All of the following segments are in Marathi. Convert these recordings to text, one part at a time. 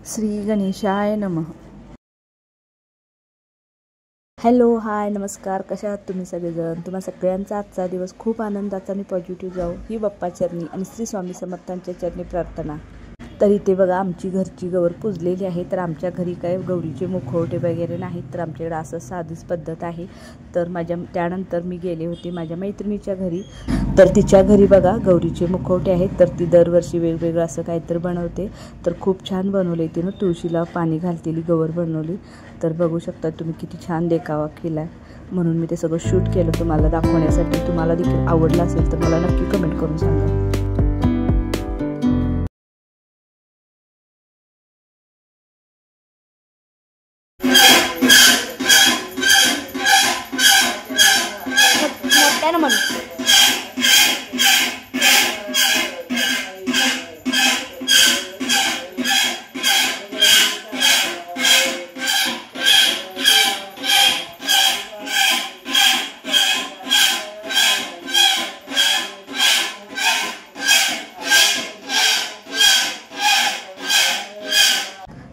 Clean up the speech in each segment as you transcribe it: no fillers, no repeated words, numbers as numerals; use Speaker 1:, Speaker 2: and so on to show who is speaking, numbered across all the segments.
Speaker 1: श्री गणेशाय नमः. हॅलो, हाय, नमस्कार. कशा आहात तुम्ही सगळेजण? तुम्हा सगळ्यांचा आजचा दिवस खूप आनंदाचा आणि पॉझिटिव्ह जाऊ ही बाप्पा चरणी आणि श्री स्वामी समर्थांच्या चरणी प्रार्थना. तर इथे बघा आमची घरची गौर पुजलेली आहे. तर आमच्या घरी काय गौरीचे मुखवटे वगैरे नाहीत, तर आमच्याकडे असं साधीच पद्धत आहे. तर त्यानंतर मी गेले होते माझ्या मैत्रिणीच्या घरी. तर तिच्या घरी बघा गौरीचे मुखवटे आहेत. तर ती दरवर्षी वेगवेगळं असं काहीतरी बनवते. तर खूप छान बनवले तिनं. तुळशीला पाणी घालतेली गौर बनवली. तर बघू शकता तुम्ही किती छान देखावा केला. म्हणून मी ते सगळं शूट केलं तुम्हाला दाखवण्यासाठी. तुम्हाला देखील आवडलं असेल तर मला नक्की कमेंट करून सांगा.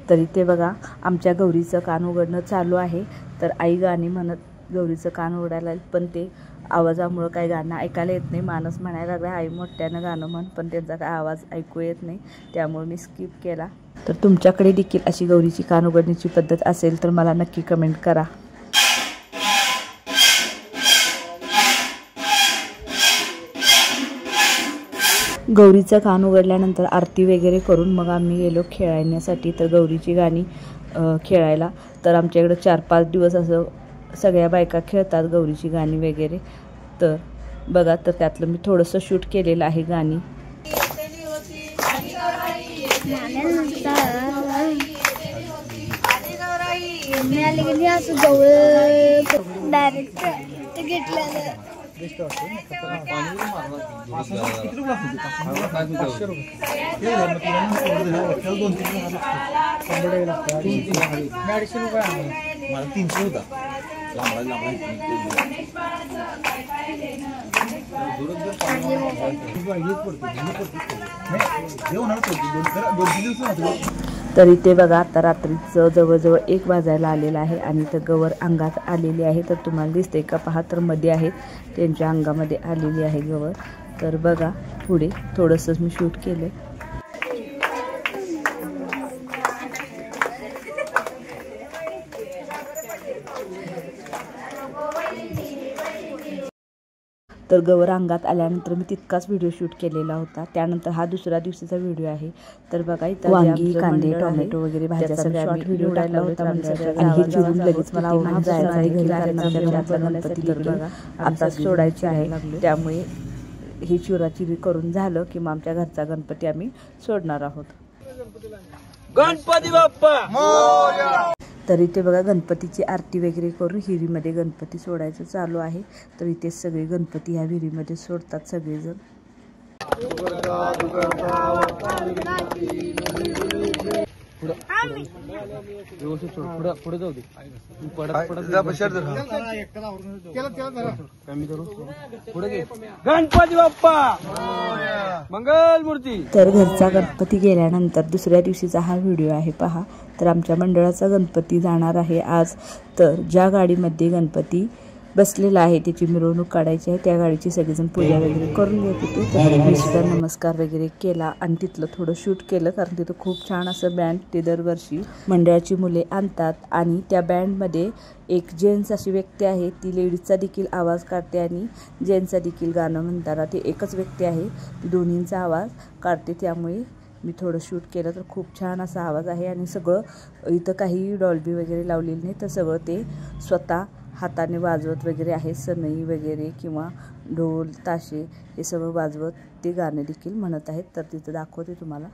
Speaker 1: तर इथे बघा आमच्या गौरीचं कान उघडणं चालू आहे. तर आई गाणी म्हणत गौरीचं कान उघडायला, पण ते आवाजामुळं काही गाणं ऐकायला येत नाही. मानस म्हणायला लागला आई मोठ्यानं गाणं म्हण, पण त्यांचा काय आवाज ऐकू येत नाही, त्यामुळे मी स्किप केला. तर तुमच्याकडे देखील अशी गौरीची कान उघडण्याची पद्धत असेल तर मला नक्की कमेंट करा. गौरीचं कान उघडल्यानंतर आरती वगैरे करून मग आम्ही गेलो खेळण्यासाठी. तर गौरीची गाणी खेळायला. तर आमच्याकडं 4-5 दिवस असं सगळ्या बायका खेळतात गौरीची गाणी वगैरे. तर बघा, तर त्यातलं मी थोडंसं शूट केलेलं आहे गाणी. तर इथे बघा आता रात्रीचं जवळजवळ 1 वाजायला आलेला आहे आणि तर गवर अंगात आलेली आहे. तर तुम्हाला दिसते का पहा, तर मध्ये आहेत त्यांच्या अंगामध्ये आलेली आहे गवर. तर बघा पुढे थोडंसं मी शूट केलं. तर गवर अंगात आल्यानंतर मी तितकाच व्हिडिओ शूट केलेला होता. त्यानंतर हा दुसऱ्या दिवशीचा व्हिडिओ आहे. तर बघा इथं वांगी, कांदे, टोमॅटो वगैरे भाज्या सगळ्या शॉर्ट व्हिडिओ टाकला होता. आणि हे चिरून लगेच मला उन्हात जायचं आहे घरी, कारण आमच्या गणपती देखील आता सोडायचे आहे. त्यामुळे ही चिराचिरी करून झालं की मग आमच्या घरचा गणपती आम्ही सोडणार आहोत.
Speaker 2: गणपती बाप्पा मोरया.
Speaker 1: तर इथे बघा गणपतीची आरती वगैरे करून हिरीमध्ये गणपती सोडायचं चालू आहे. तर इथे सगळे गणपती ह्या विहिरीमध्ये सोडतात सगळेजण.
Speaker 2: गणपती बाप्पा मंगल मूर्ती.
Speaker 1: तर घरचा गणपती गेल्यानंतर दुसऱ्या दिवशीचा हा व्हिडिओ आहे पहा. तर आमच्या मंडळाचा गणपती जाणार आहे आज. तर ज्या गाडीमध्ये गणपती बसलेला आहे त्याची मिरवणूक काढायची आहे. त्या गाडीची सगळेजण पूजा वगैरे करून घेत होते. तर मी सुद्धा नमस्कार वगैरे केला आणि तिथलं थोडं शूट केलं, कारण तिथं खूप छान असं बँड ते दरवर्षी मंडळाची मुले आणतात. आणि त्या बँडमध्ये एक जेंट्स अशी व्यक्ती आहे, ती लेडीजचा देखील आवाज काढते आणि जेंट्सचा देखील गाणं म्हणताना ती एकच व्यक्ती आहे, ती दोन्हींचा आवाज काढते. त्यामुळे मी थोडं शूट केलं. तर खूप छान असा आवाज आहे. आणि सगळं इथं काही डॉल्बी वगैरे लावलेली नाही, तर सगळं ते स्वतः हाताने वाजवत वगैरे आहे. सनई वगैरे किंवा ढोल ताशे हे सगळं वाजवत ते गाणे देखील म्हणत आहेत. तर तिथं दाखवते तुम्हाला.